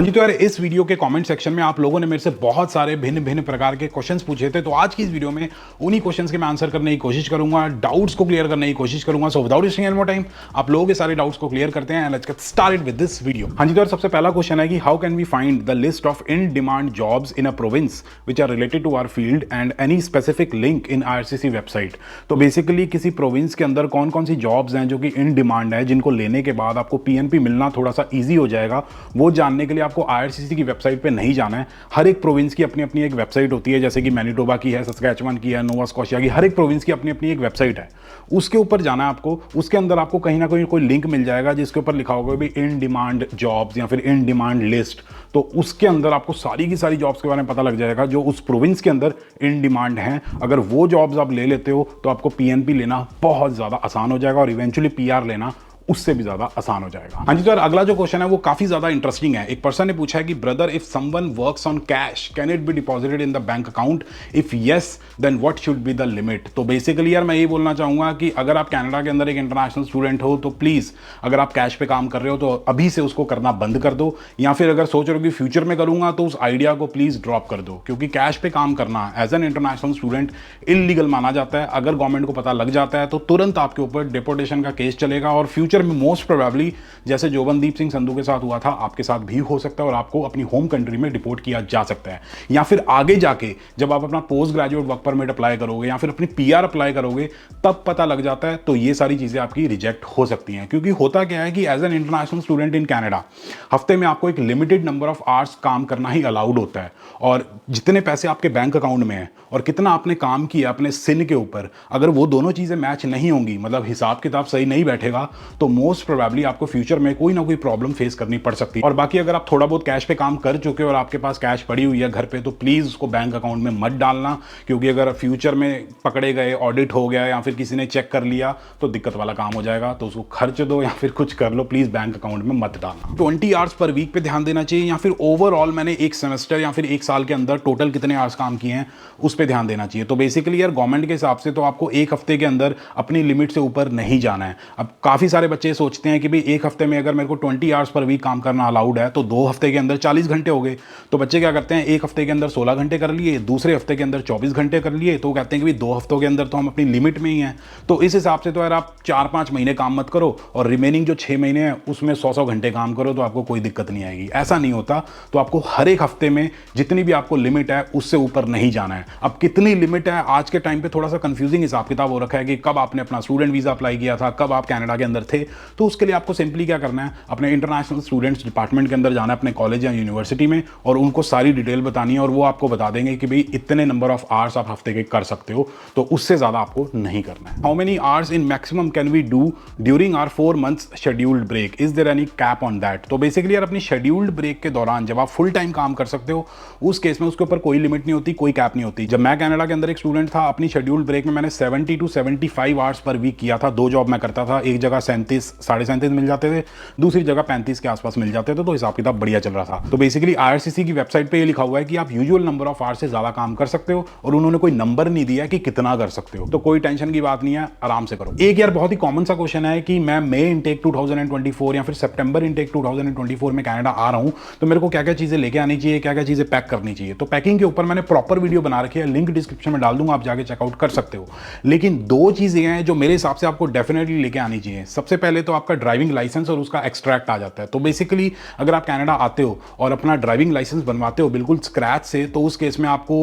हाँ जी, तो यार इस वीडियो के कमेंट सेक्शन में आप लोगों ने मेरे से बहुत सारे भिन्न भिन्न प्रकार के क्वेश्चंस पूछे थे। तो आज की इस वीडियो में उन्हीं क्वेश्चंस के मैं आंसर करने की कोशिश करूंगा, डाउट्स को क्लियर करने की कोशिश करूंगा। So without wasting any more time आप लोगों के सारे डाउट्स को क्लियर करते हैं and let's get started with this video. हाँ जी, तो यार सबसे पहला क्वेश्चन है कि how can we find the list of in demand jobs in a province which are related to our field and any specific link in IRCC website. तो basically किसी प्रोविंस के अंदर कौन कौन सी जॉब्स हैं जो कि इन डिमांड है, जिनको लेने के बाद आपको पीएनपी मिलना थोड़ा सा ईजी हो जाएगा, वो जानने के लिए आपको आईआरसीसी की वेबसाइट पे नहीं जाना है। हर एक प्रोविंस की अपनी अपनी एक वेबसाइट होती है, जैसे कि मैनिटोबा की है, सस्कैचुअन की है, नोवा स्कॉशिया की, हर एक प्रोविंस की अपनी अपनी एक वेबसाइट है। उसके ऊपर जाना है आपको, उसके अंदर आपको कहीं ना कहीं कोई लिंक मिल जाएगा जिसके ऊपर लिखा होगा भी इन डिमांड जॉब्स या फिर इन डिमांड लिस्ट। तो उसके अंदर आपको सारी की सारी जॉब्स के बारे में पता लग जाएगा जो उस प्रोविंस के अंदर इन डिमांड हैं। अगर वो जॉब्स आप ले लेते हो तो आपको पीएनपी लेना बहुत ज़्यादा आसान हो जाएगा और इवेंचुअली पीआर लेना उससे भी ज्यादा आसान हो जाएगा। हाँ जी, तो यार अगला जो क्वेश्चन है वो काफी ज्यादा इंटरेस्टिंग है। एक पर्सन ने पूछा है कि brother, if someone works on cash can it be deposited in the bank account? If yes then what should be the limit? तो बेसिकली यार मैं ये बोलना चाहूंगा कि अगर आप कनाडा के अंदर एक इंटरनेशनल स्टूडेंट हो तो प्लीज, अगर आप कैश पे काम कर रहे हो तो अभी से उसको करना बंद कर दो, या फिर अगर सोच रहे हो कि फ्यूचर में करूंगा तो उस आइडिया को प्लीज ड्रॉप कर दो, क्योंकि कैश पे काम करना as an international student illegal माना जाता है। अगर गवर्नमेंट को पता लग जाता है तो तुरंत आपके ऊपर डिपोर्टेशन का केस चलेगा और फ्यूचर में मोस्ट प्रोबेबली जैसे जोबनदीप सिंह संधू के साथ हुआ था, आपके साथ भी हो सकता है और आपको अपनी होम कंट्री में डिपोर्ट किया जा सकता है। या फिर आगे जाके जब आप अपना post graduate work permit apply करोगे या फिर अपनी पीआर अप्लाई करोगे तब पता लग जाता है, तो ये सारी चीजें आपकी रिजेक्ट हो सकती हैं। क्योंकि होता क्या है कि as an international student in Canada हफ्ते में आपको एक लिमिटेड नंबर ऑफ आवर्स काम करना ही अलाउड होता है, और जितने पैसे आपके बैंक अकाउंट में है और कितना आपने काम किया अपने सिन के ऊपर, अगर वो दोनों चीजें मैच नहीं होंगी, मतलब हिसाब किताब सही नहीं बैठेगा, तो मोस्ट प्रोबेबली आपको फ्यूचर में कोई ना कोई प्रॉब्लम फेस करनी पड़ सकती है। और बाकी अगर आप थोड़ा बहुत कैश पे काम कर चुके हो और आपके पास कैश पड़ी हुई है घर पे, तो प्लीज उसको बैंक अकाउंट में मत डालना, क्योंकि अगर फ्यूचर में पकड़े गए, ऑडिट हो गया या फिर किसी ने चेक कर लिया तो दिक्कत वाला काम हो जाएगा। तो उसको खर्च दो या फिर कुछ कर लो, प्लीज बैंक अकाउंट में मत डालना। 20 आवर्स पर वीक पे ध्यान देना चाहिए, या फिर ओवरऑल मैंने एक सेमेस्टर या फिर एक साल के अंदर टोटल कितने आवर्स काम किए हैं उस पर ध्यान देना चाहिए। तो बेसिकली यार गवर्नमेंट के हिसाब से तो आपको एक हफ्ते के अंदर अपनी लिमिट से ऊपर नहीं जाना है। अब काफी सारे बच्चे सोचते हैं कि भाई एक हफ्ते में अगर मेरे को 20 आवर्स पर वीक काम करना अलाउड है तो 2 हफ्ते के अंदर 40 घंटे हो गए। तो बच्चे क्या करते हैं, एक हफ्ते के अंदर 16 घंटे कर लिए, दूसरे हफ्ते के अंदर 24 घंटे कर लिए, तो कहते हैं कि भाई 2 हफ्तों के अंदर तो हम अपनी लिमिट में ही हैं। तो इस हिसाब से तो यार आप 4-5 महीने काम मत करो और रिमेनिंग जो 6 महीने हैं उसमें 100 घंटे काम करो, तो आपको कोई दिक्कत नहीं आएगी। ऐसा नहीं होता। तो आपको हर एक हफ्ते में जितनी भी आपको लिमिट है उससे ऊपर नहीं जाना है। अब कितनी लिमिट है, आज के टाइम पे थोड़ा सा कंफ्यूजिंग हिसाब किताब हो रखा है कि कब आपने अपना स्टूडेंट वीजा अप्लाई किया था, कब आप कनाडा के अंदर थे। तो उसके लिए आपको सिंपली क्या करना है, अपने इंटरनेशनल स्टूडेंट्स डिपार्टमेंट के अंदर जाना है, अपने कॉलेज या यूनिवर्सिटी में, और उनको सारी डिटेल बतानी है और वो आपको बता देंगे कि भाई इतने नंबर ऑफ आवर्स आप हफ्ते के कर सकते हो, तो उससे ज्यादा आपको नहीं करना है। How many hours in maximum can we do during our 4 months scheduled break? Is there any cap on that? तो बेसिकली यार अपनी शेड्यूल्ड ब्रेक के दौरान जब आप फुल टाइम काम कर सकते हो उस केस में उसके ऊपर कोई लिमिट नहीं होती, कोई कैप नहीं होती। जब मैं कनाडा के अंदर एक स्टूडेंट था, अपनी शेड्यूल्ड ब्रेक में मैंने 70 to 75 आवर्स पर वीक किया था। 2 जॉब मैं करता था, एक जगह 37 साढ़े 37 मिल जाते थे, दूसरी जगह 35 के आसपास मिल जाते थे, तो हिसाब किताब बढ़िया चल रहा था। तो बेसिकली आईआरसीसी की वेबसाइट पे ये लिखा हुआ है कि आप यूजुअल नंबर ऑफ आवर्स से ज्यादा काम कर सकते हो, और उन्होंने कोई नंबर नहीं दिया कि कितना कर सकते हो। तो कोई टेंशन की बात नहीं है, आराम से करो। एक यार बहुत ही कॉमन सा क्वेश्चन है कि मैं मई इनटेक 2024 या फिर सितंबर इनटेक 2024 में कनाडा आ रहा हूं, तो मेरे को क्या क्या चीजें लेके आनी चाहिए, क्या क्या चीजें पैक करनी चाहिए। तो पैकिंग के ऊपर मैंने प्रॉपर वीडियो बना रखी है, लिंक डिस्क्रिप्शन में डाल दूंगा, आप जाके चेकआउट कर सकते हो। लेकिन 2 चीजें हैं जो मेरे हिसाब से आपको डेफिनेटली लेके आनी चाहिए। सबसे पहले तो आपका ड्राइविंग लाइसेंस और उसका एक्सट्रैक्ट आ जाता है। तो बेसिकली अगर आप कनाडा आते हो और अपना ड्राइविंग लाइसेंस बनवाते हो बिल्कुल स्क्रैच से, तो उस केस में आपको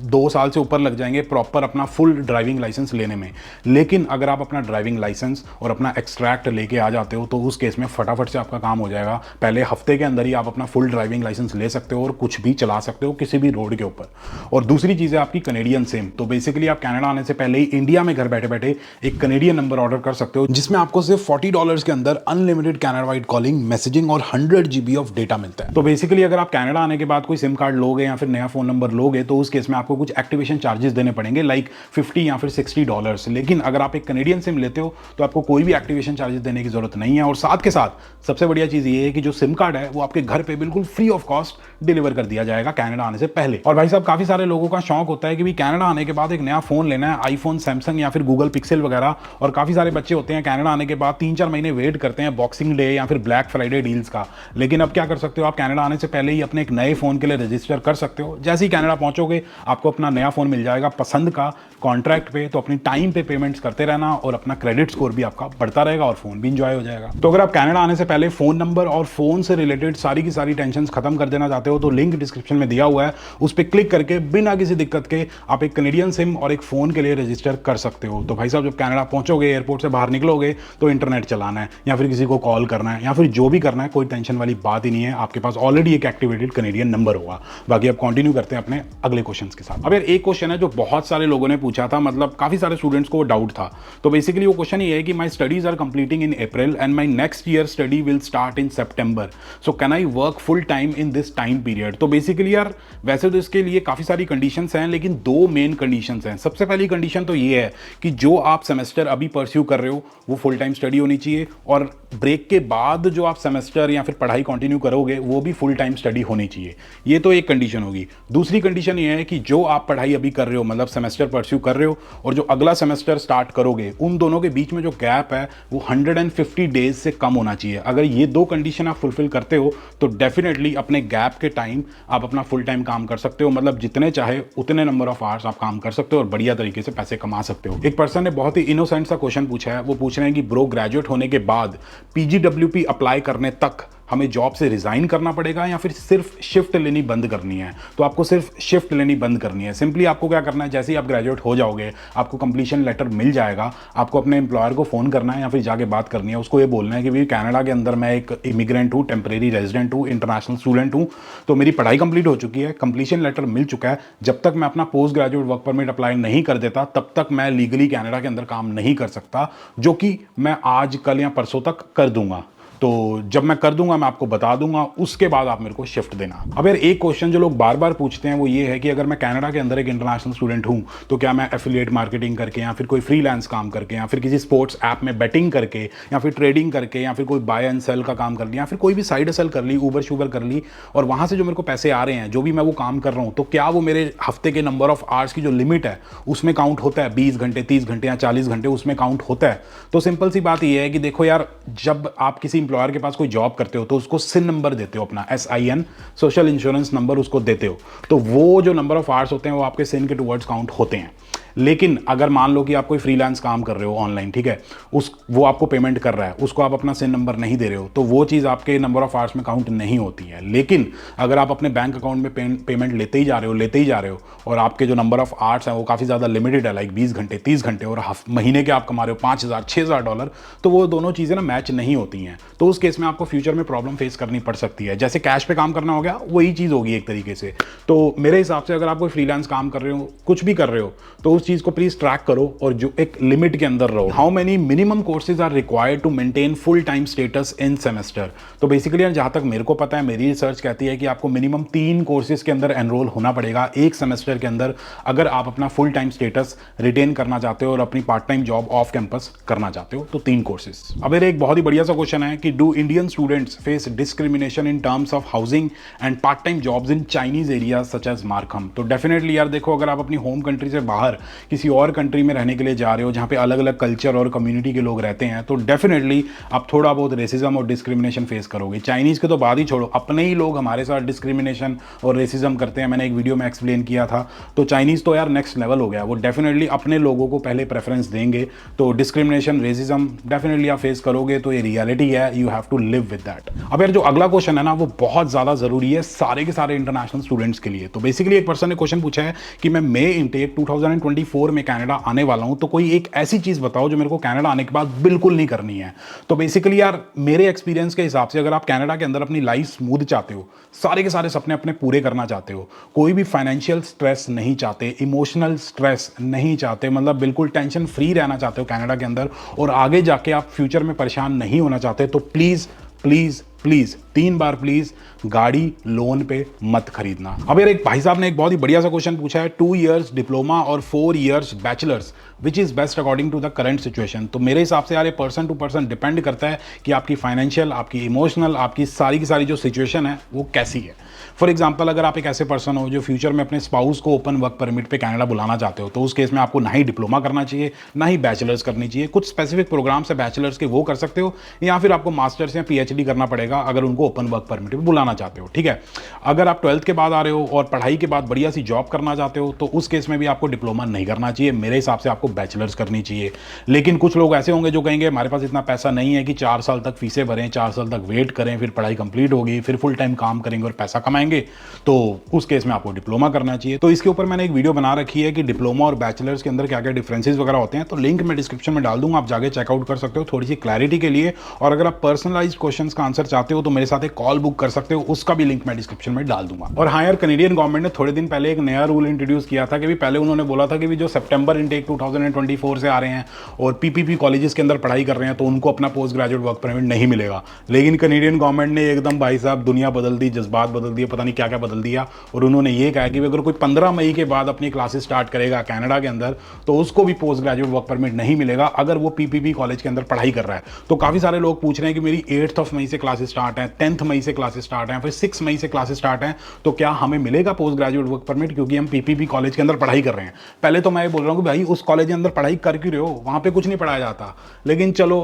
2 साल से ऊपर लग जाएंगे प्रॉपर अपना फुल ड्राइविंग लाइसेंस लेने में। लेकिन अगर आप अपना ड्राइविंग लाइसेंस और अपना एक्सट्रैक्ट लेके आ जाते हो तो उस केस में फटाफट से आपका काम हो जाएगा। पहले हफ्ते के अंदर ही आप अपना फुल ड्राइविंग लाइसेंस ले सकते हो और कुछ भी चला सकते हो किसी भी रोड के ऊपर। और दूसरी चीज है आपकी कनेडियन सिम। तो बेसिकली आप कनाडा आने से पहले ही इंडिया में घर बैठे बैठे एक कनेडियन नंबर ऑर्डर कर सकते हो, जिसमें आपको सिर्फ $40 के अंदर unlimited Canada wide calling, messaging और 100 GB ऑफ डेटा मिलता है। तो बेसिकली अगर आप कनाडा आने के बाद कोई सिम कार्ड लोगे या फिर नया फोन नंबर लोगे तो उस केस में आपको कुछ एक्टिवेशन चार्जेस देने पड़ेंगे, लाइक 50 या फिर $60। लेकिन अगर आप एक कनेडियन सिम लेते हो तो आपको कोई भी एक्टिवेशन चार्जेस देने की जरूरत नहीं है। और साथ के साथ सबसे बढ़िया चीज ये है कि जो सिम कार्ड है वो आपके घर पे बिल्कुल फ्री ऑफ कॉस्ट डिलीवर कर दिया जाएगा कनाडा आने से पहले। और भाई साहब काफी सारे लोगों का शौक होता है कि भी कनाडा आने के बाद एक नया फोन लेना है, आईफोन, सैमसंग या फिर गूगल पिक्सल वगैरह। और काफी सारे बच्चे होते हैं कनाडा आने के बाद 3-4 महीने वेट करते हैं बॉक्सिंग डे या फिर ब्लैक फ्राइडे डील्स का। लेकिन अब क्या कर सकते हो, आप कनाडा आने से पहले ही अपने एक नए फ़ोन के लिए रजिस्टर कर सकते हो। जैसे ही कनाडा पहुंचोगे आपको अपना नया फ़ोन मिल जाएगा पसंद का, कॉन्ट्रैक्ट पे। तो अपनी टाइम पे पेमेंट्स करते रहना और अपना क्रेडिट स्कोर भी आपका बढ़ता रहेगा और फ़ोन भी इंजॉय हो जाएगा। तो अगर आप कनाडा आने से पहले फ़ोन नंबर और फ़ोन से रिलेटेड सारी की सारी टेंशन खत्म कर देना चाहते हो तो लिंक डिस्क्रिप्शन में दिया हुआ है, उस पर क्लिक करके बिना किसी दिक्कत के आप एक कनेडियन सिम और एक फ़ोन के लिए रजिस्टर कर सकते हो। तो भाई साहब जब कनाडा पहुंचोगे, एयरपोर्ट से बाहर निकलोगे तो इंटरनेट चलाना है या फिर किसी को कॉल करना है या फिर जो भी करना है, कोई टेंशन वाली बात ही नहीं है। आपके पास ऑलरेडी एक एक्टिवेटेड कनेडियन नंबर होगा। बाकी अब कंटिन्यू करते हैं अपने अगले क्वेश्चंस के साथ। अब यार एक क्वेश्चन है जो बहुत सारे लोगों ने पूछा था, मतलब काफी सारे स्टूडेंट्स को वो डाउट था। तो बेसिकली वो क्वेश्चन ये है कि my studies are completing in April and my next year study will start in September, so can I work full time in this time period. तो बेसिकली यार वैसे तो इसके लिए काफी सारी कंडीशंस हैं, लेकिन दो मेन कंडीशंस हैं। सबसे पहली कंडीशन तो ये है कि जो आप सेमेस्टर अभी परस्यू कर रहे हो वो फुल टाइम स्टडी होनी चाहिए, और ब्रेक के बाद जो आप सेमेस्टर या फिर पढ़ाई कंटिन्यू करोगे वो भी फुल टाइम स्टडी होनी चाहिए। ये तो एक कंडीशन होगी। दूसरी कंडीशन ये है कि जो आप पढ़ाई अभी कर रहे हो, मतलब सेमेस्टर परस्यू कर रहे हो, और जो अगला सेमेस्टर स्टार्ट करोगे, उन दोनों के बीच में जो गैप है वो 150 डेज से कम होना चाहिए। अगर ये दो कंडीशन आप फुलफिल करते हो तो डेफिनेटली अपने गैप के टाइम आप अपना फुल टाइम काम कर सकते हो। मतलब जितने चाहे उतने नंबर ऑफ आवर्स आप काम कर सकते हो और बढ़िया तरीके से पैसे कमा सकते हो। एक पर्सन ने बहुत ही इनोसेंट सा क्वेश्चन पूछा है। वो पूछ रहे हैं कि ब्रो, ग्रेजुएट होने के बाद पीजीडब्ल्यूपी अप्लाई करने तक हमें जॉब से रिजाइन करना पड़ेगा या फिर सिर्फ शिफ्ट लेनी बंद करनी है? तो आपको सिर्फ शिफ्ट लेनी बंद करनी है। सिंपली आपको क्या करना है, जैसे ही आप ग्रेजुएट हो जाओगे आपको कंप्लीशन लेटर मिल जाएगा, आपको अपने एम्प्लॉयर को फ़ोन करना है या फिर जाके बात करनी है। उसको ये बोलना है कि भाई कनाडा के अंदर मैं एक इमिग्रेंट हूँ, टेम्परेरी रेजिडेंट हूँ, इंटरनेशनल स्टूडेंट हूँ, तो मेरी पढ़ाई कंप्लीट हो चुकी है, कंप्लीशन लेटर मिल चुका है। जब तक मैं अपना post graduate work permit apply नहीं कर देता तब तक मैं लीगली कनाडा के अंदर काम नहीं कर सकता, जो कि मैं आज कल या परसों तक कर दूंगा। तो जब मैं कर दूंगा मैं आपको बता दूंगा, उसके बाद आप मेरे को शिफ्ट देना। अब यार एक क्वेश्चन जो लोग बार बार पूछते हैं वो ये है कि अगर मैं कनाडा के अंदर एक इंटरनेशनल स्टूडेंट हूं तो क्या मैं एफिलिएट मार्केटिंग करके या फिर कोई फ्रीलांस काम करके या फिर किसी स्पोर्ट्स ऐप में बेटिंग करके या फिर ट्रेडिंग करके या फिर कोई बाय एंड सेल का काम कर लिया या फिर कोई भी साइड हसल कर ली, ऊबर शूबर कर ली, और वहां से जो मेरे को पैसे आ रहे हैं, जो भी मैं वो काम कर रहा हूं, तो क्या वो मेरे हफ्ते के नंबर ऑफ आवर्स की जो लिमिट है उसमें काउंट होता है? 20 घंटे, 30 घंटे या 40 घंटे उसमें काउंट होता है? तो सिंपल सी बात यह है कि देखो यार, जब आप किसी इंप्लॉयर के पास कोई जॉब करते हो तो उसको सिन नंबर देते हो, अपना SIN, सोशल इंश्योरेंस नंबर उसको देते हो। तो वो जो नंबर ऑफ आवर्स होते हैं वो आपके सिन के टुवर्ड्स काउंट होते हैं। लेकिन अगर मान लो कि आप कोई फ्रीलांस काम कर रहे हो ऑनलाइन, ठीक है, वो आपको पेमेंट कर रहा है, उसको आप अपना सिन नंबर नहीं दे रहे हो, तो वो चीज़ आपके नंबर ऑफ आवर्स में काउंट नहीं होती है। लेकिन अगर आप अपने बैंक अकाउंट में पेमेंट लेते ही जा रहे हो और आपके जो नंबर ऑफ आवर्स हैं वो काफ़ी ज़्यादा लिमिटेड है, लाइक 20 घंटे, 30 घंटे, और महीने के आप कमा रहे हो $5,000 $6,000, तो वो दोनों चीज़ें ना मैच नहीं होती हैं। तो उस केस में आपको फ्यूचर में प्रॉब्लम फेस करनी पड़ सकती है। जैसे कैश पे काम करना हो गया, वही चीज़ होगी एक तरीके से। तो मेरे हिसाब से अगर आप कोई फ्रीलांस काम कर रहे हो, कुछ भी कर रहे हो, तो उस चीज़ को प्लीज़ ट्रैक करो और जो एक लिमिट के अंदर रहो। How many minimum courses are required to maintain full time status in semester? तो बेसिकली जहां तक मेरे को पता है, मेरी रिसर्च कहती है कि आपको मिनिमम 3 कोर्सेज के अंदर एनरोल होना पड़ेगा एक सेमेस्टर के अंदर, अगर आप अपना फुल टाइम स्टेटस रिटेन करना चाहते हो और अपनी part time job off campus करना चाहते हो। तो 3 कोर्सेज। अब एक बहुत ही बढ़िया सा क्वेश्चन है कि do Indian students face discrimination in terms of housing and part time jobs in Chinese area such as Markham? तो डेफिनेटली यार देखो, अगर आप अपनी होम कंट्री से बाहर किसी और कंट्री में रहने के लिए जा रहे हो जहां पे अलग अलग कल्चर और कम्युनिटी के लोग रहते हैं, तो डेफिनेटली आप थोड़ा बहुत रेसिज्म और डिस्क्रिमिनेशन फेस करोगे। चाइनीज़ के तो बात ही छोड़ो, अपने ही लोग हमारे साथ डिस्क्रिमिनेशन और रेसिज्म करते हैं। मैंने एक वीडियो में एक्सप्लेन किया था। तो चाइनीज़ तो यार नेक्स्ट लेवल हो गया, वो डेफिनेटली अपने लोगों को पहले प्रेफरेंस देंगे। तो डिस्क्रिमिनेशन, रेसिज्म डेफिनेटली आप फेस करोगे, तो ये रियलिटी है, you have to live with that. अब यार जो अगला क्वेश्चन है ना, वो बहुत ज़्यादा ज़रूरी है सारे के सारे इंटरनेशनल स्टूडेंट्स के लिए। तो बेसिकली एक पर्सन ने क्वेश्चन पूछा है कि मैं मई इनटेक 2024 में कनाडा आने वाला हूं, तो कोई एक ऐसी चीज बताओ जो मेरे को कनाडा आने के बाद बिल्कुल नहीं करनी है। तो बेसिकली यार मेरे एक्सपीरियंस के हिसाब से अगर आप कनाडा के अंदर अपनी लाइफ स्मूथ चाहते हो, सारे के सारे सपने अपने पूरे करना चाहते हो, कोई भी फाइनेंशियल स्ट्रेस नहीं चाहते, इमोशनल स्ट्रेस नहीं चाहते, मतलब बिल्कुल टेंशन फ्री रहना चाहते हो कनाडा के अंदर, और आगे जाके आप फ्यूचर में परेशान नहीं होना चाहते, तो please please please 3 bar please गाड़ी लोन पे मत खरीदना। अब यार एक भाई साहब ने एक बहुत ही बढ़िया सा क्वेश्चन पूछा है, 2 इयर्स डिप्लोमा और 4 years bachelors which is best according to the current situation. तो मेरे हिसाब से यार ये पर्सन टू पर्सन डिपेंड करता है कि आपकी फाइनेंशियल, आपकी इमोशनल, आपकी सारी की सारी जो सिचुएशन है वो कैसी है। फॉर एग्जाम्पल, अगर आप एक ऐसे पर्सन हो जो फ्यूचर में अपने स्पाउस को ओपन वर्क परमिट पे कनाडा बुलाना चाहते हो, तो उस केस में आपको ना ही डिप्लोमा करना चाहिए ना ही बैचलर्स करनी चाहिए। कुछ स्पेसिफिक प्रोग्राम्स है बैचलर्स के, वो कर सकते हो, या फिर आपको मास्टर्स या पीएचडी करना पड़ेगा अगर उनको ओपन वर्क परमिट पे बुलाना चाहते हो। ठीक है, अगर आप 12th के बाद आ रहे हो और पढ़ाई के बाद बढ़िया सी जॉब करना चाहते हो, तो उस केस में भी आपको डिप्लोमा नहीं करना चाहिए। मेरे हिसाब से आपको बैचलर्स करनी चाहिए। लेकिन कुछ लोग ऐसे होंगे जो कहेंगे हमारे पास इतना पैसा नहीं है कि 4 साल तक फीसें भरें, 4 साल तक वेट करें, फिर पढ़ाई कंप्लीट होगी, फिर फुल टाइम काम करेंगे और पैसा कमाएंगे, तो उस केस में आपको डिप्लोमा करना चाहिए। तो इसके ऊपर मैंने एक वीडियो बना रखी है कि डिप्लोमा और बैचलर्स के अंदर क्या क्या डिफरेंसेस वगैरह होते हैं, तो लिंक मैं डिस्क्रिप्शन में डाल दूंगा, आप जाके चेकआउट कर सकते हो थोड़ी सी क्लैरिटी के लिए। और अगर आप पर्सनलाइज्ड क्वेश्चंस का आंसर चाहते हो तो मेरे साथ एक कॉल बुक कर सकते हो, उसका भी लिंक मैं डिस्क्रिप्शन में डाल दूंगा। और हाँ यार, कनेडियन गवर्नमेंट ने थोड़े दिन पहले एक नया रूल इंट्रोड्यूस किया था कि पहले उन्होंने बोला था कि जो सितंबर इनटेक 2024 से आ रहे हैं और पीपीपी कॉलेजेस के अंदर पढ़ाई कर रहे हैं, तो उनको अपना पोस्ट ग्रेजुएट वर्क परमिट नहीं मिलेगा। लेकिन कनेडियन गवर्नमेंट ने एकदम भाई साहब दुनिया बदल दी, जज्बात बदल दिए, पता नहीं क्या क्या बदल दिया, और उन्होंने ये कहा कि अगर कोई 15 मई के बाद अपनी क्लासेस स्टार्ट करेगा कनाडा के अंदर, तो उसको भी पोस्ट ग्रेजुएट वर्क परमिट नहीं मिलेगा अगर वो पीपीपी कॉलेज के अंदर पढ़ाई कर रहा है। तो काफी सारे लोग पूछ रहे हैं कि मेरी 8 मई से क्लासेस स्टार्ट है, 10 मई से क्लासेस स्टार्ट है, फिर 6 मई से क्लासेस स्टार्ट है, तो क्या हमें मिलेगा पोस्ट ग्रेजुएट वर्क परमिट क्योंकि हम पीपीपी कॉलेज के अंदर पढ़ाई कर रहे हैं। पहले तो मैं ये बोल रहा हूँ कि भाई उस कॉलेज के अंदर पढ़ाई कर क्यों रहे हो, वहां पे कुछ नहीं पढ़ाया जाता, लेकिन चलो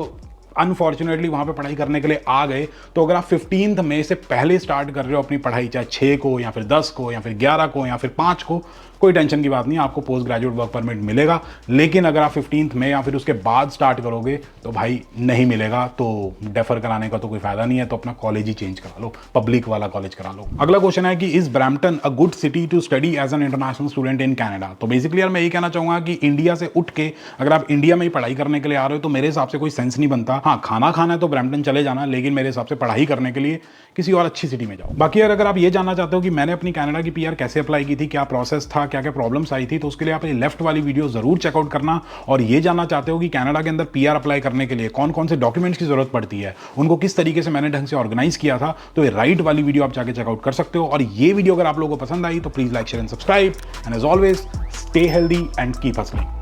अनफॉर्चुनेटली वहां पे पढ़ाई करने के लिए आ गए। तो अगर आप 15 मई से पहले स्टार्ट कर रहे हो अपनी पढ़ाई, चाहे 6 को या फिर 10 को या फिर 11 को या फिर 5 को, कोई टेंशन की बात नहीं, आपको पोस्ट ग्रेजुएट वर्क परमिट मिलेगा। लेकिन अगर आप 15 मई या फिर उसके बाद स्टार्ट करोगे तो भाई नहीं मिलेगा, तो डेफर कराने का तो कोई फायदा नहीं है, तो अपना कॉलेज ही चेंज करा लो, पब्लिक वाला कॉलेज करा लो। अगला क्वेश्चन है कि is Brampton a good city to study as an international student in Canada. तो बेसिकली यार मैं ये कहना चाहूंगा कि इंडिया से उठ के अगर आप इंडिया में ही पढ़ाई करने के लिए आ रहे हो तो मेरे हिसाब से कोई सेंस नहीं बनता। हाँ, खाना खाना है तो ब्रैम्पटन चले जाना, लेकिन मेरे हिसाब से पढ़ाई करने के लिए किसी और अच्छी सिटी में जाओ। बाकी यार अगर आप ये जानना चाहते हो कि मैंने अपनी कनाडा की पीआर कैसे अप्लाई की थी, क्या प्रोसेस था, क्या क्या प्रॉब्लम्स आई थी, तो उसके लिए आप ये लेफ्ट वाली वीडियो जरूर चेकआउट करना। और ये जानना चाहते हो कि कनाडा के अंदर पीआर अप्लाई करने के लिए कौन कौन से डॉक्यूमेंट्स की जरूरत पड़ती है, उनको किस तरीके से मैंने ढंग से ऑर्गेनाइज किया था, तो ये राइट वाली वीडियो आप जाके चेकआउट कर सकते हो। और ये वीडियो अगर आप लोगों को पसंद आई तो please like, share and subscribe, and as always stay healthy and keep hustling.